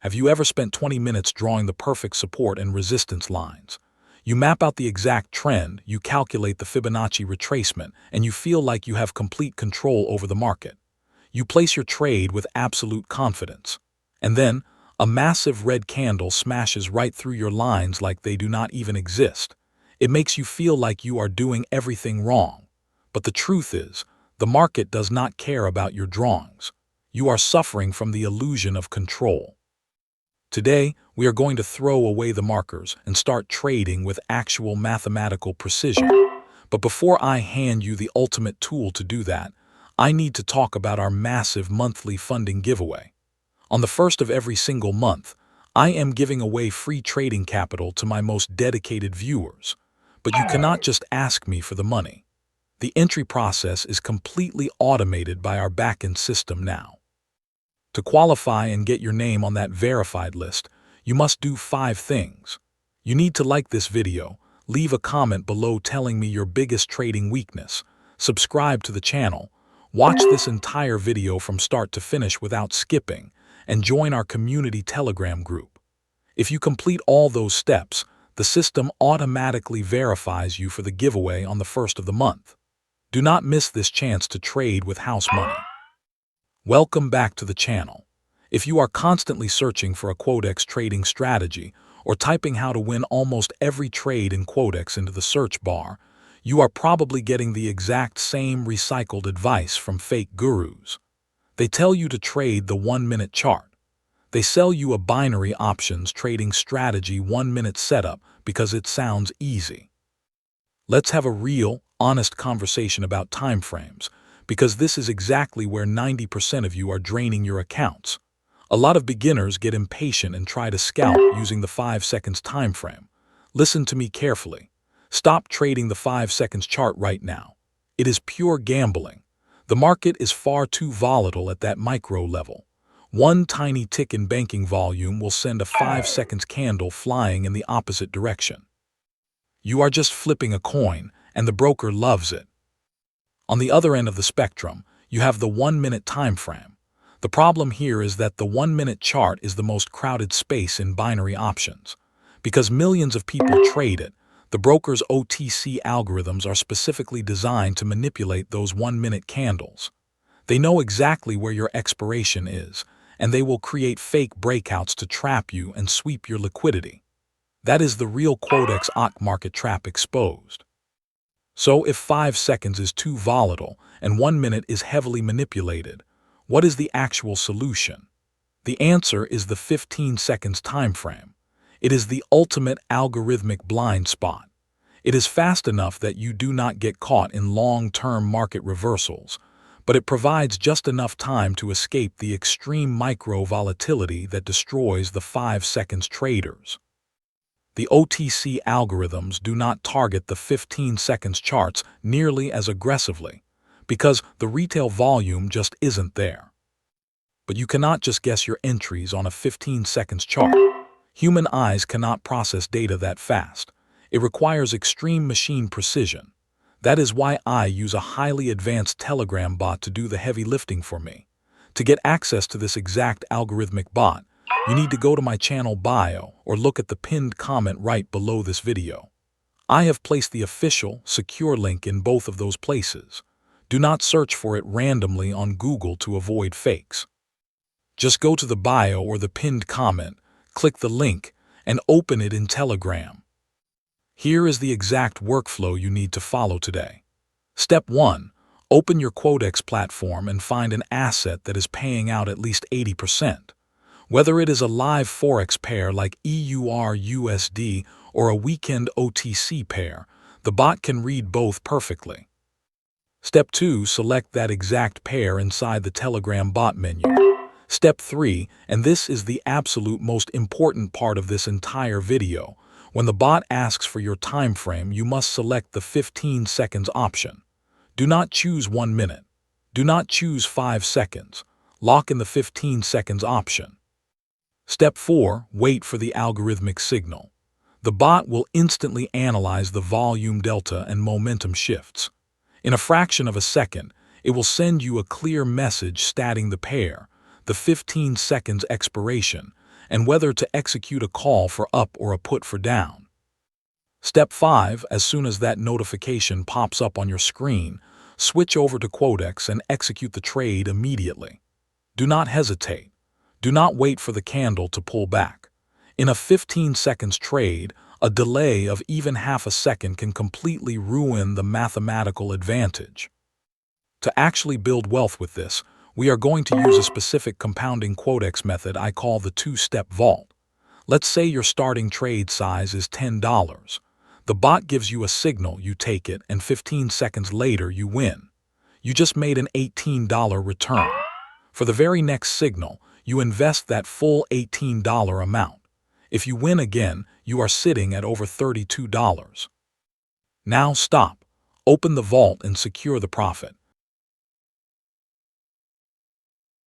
Have you ever spent 20 minutes drawing the perfect support and resistance lines? You map out the exact trend, you calculate the Fibonacci retracement, and you feel like you have complete control over the market. You place your trade with absolute confidence. And then, a massive red candle smashes right through your lines like they do not even exist. It makes you feel like you are doing everything wrong. But the truth is, the market does not care about your drawings. You are suffering from the illusion of control. Today, we are going to throw away the markers and start trading with actual mathematical precision. But before I hand you the ultimate tool to do that, I need to talk about our massive monthly funding giveaway. On the first of every single month, I am giving away free trading capital to my most dedicated viewers. But you cannot just ask me for the money. The entry process is completely automated by our backend system now. To qualify and get your name on that verified list, you must do 5 things. You need to like this video, leave a comment below telling me your biggest trading weakness, subscribe to the channel, watch this entire video from start to finish without skipping, and join our community Telegram group. If you complete all those steps, the system automatically verifies you for the giveaway on the first of the month. Do not miss this chance to trade with house money. Welcome back to the channel. If you are constantly searching for a Quotex trading strategy or typing how to win almost every trade in Quotex into the search bar, you are probably getting the exact same recycled advice from fake gurus. They tell you to trade the 1-minute chart. They sell you a binary options trading strategy 1-minute setup because it sounds easy. Let's have a real, honest conversation about timeframes, because this is exactly where 90% of you are draining your accounts. A lot of beginners get impatient and try to scalp using the 5 seconds time frame. Listen to me carefully. Stop trading the 5 seconds chart right now. It is pure gambling. The market is far too volatile at that micro level. One tiny tick in banking volume will send a 5 seconds candle flying in the opposite direction. You are just flipping a coin, and the broker loves it. On the other end of the spectrum, you have the 1-minute time frame. The problem here is that the 1-minute chart is the most crowded space in binary options. Because millions of people trade it, the broker's OTC algorithms are specifically designed to manipulate those 1-minute candles. They know exactly where your expiration is, and they will create fake breakouts to trap you and sweep your liquidity. That is the real Quotex market trap exposed. So if 5 seconds is too volatile and 1 minute is heavily manipulated, what is the actual solution? The answer is the 15 seconds time frame. It is the ultimate algorithmic blind spot. It is fast enough that you do not get caught in long-term market reversals, but it provides just enough time to escape the extreme micro volatility that destroys the 5 seconds traders. The OTC algorithms do not target the 15 seconds charts nearly as aggressively, because the retail volume just isn't there. But you cannot just guess your entries on a 15 seconds chart. Human eyes cannot process data that fast. It requires extreme machine precision. That is why I use a highly advanced Telegram bot to do the heavy lifting for me. To get access to this exact algorithmic bot, you need to go to my channel bio or look at the pinned comment right below this video. I have placed the official, secure link in both of those places. Do not search for it randomly on Google to avoid fakes. Just go to the bio or the pinned comment, click the link, and open it in Telegram. Here is the exact workflow you need to follow today. Step 1. Open your Quotex platform and find an asset that is paying out at least 80%. Whether it is a live Forex pair like EUR/USD or a weekend OTC pair, the bot can read both perfectly. Step 2. Select that exact pair inside the Telegram bot menu. Step 3, and this is the absolute most important part of this entire video, when the bot asks for your time frame, you must select the 15 seconds option. Do not choose 1 minute. Do not choose 5 seconds. Lock in the 15 seconds option. Step 4. Wait for the algorithmic signal. The bot will instantly analyze the volume delta and momentum shifts. In a fraction of a second, it will send you a clear message stating the pair, the 15 seconds expiration, and whether to execute a call for up or a put for down. Step 5. As soon as that notification pops up on your screen, switch over to Quotex and execute the trade immediately. Do not hesitate. Do not wait for the candle to pull back. In a 15 seconds trade, a delay of even half a second can completely ruin the mathematical advantage. To actually build wealth with this, we are going to use a specific compounding Quotex method I call the two-step vault. Let's say your starting trade size is $10. The bot gives you a signal, you take it, and 15 seconds later you win. You just made an $18 return. For the very next signal, you invest that full $18 amount. If you win again, you are sitting at over $32. Now stop, open the vault and secure the profit.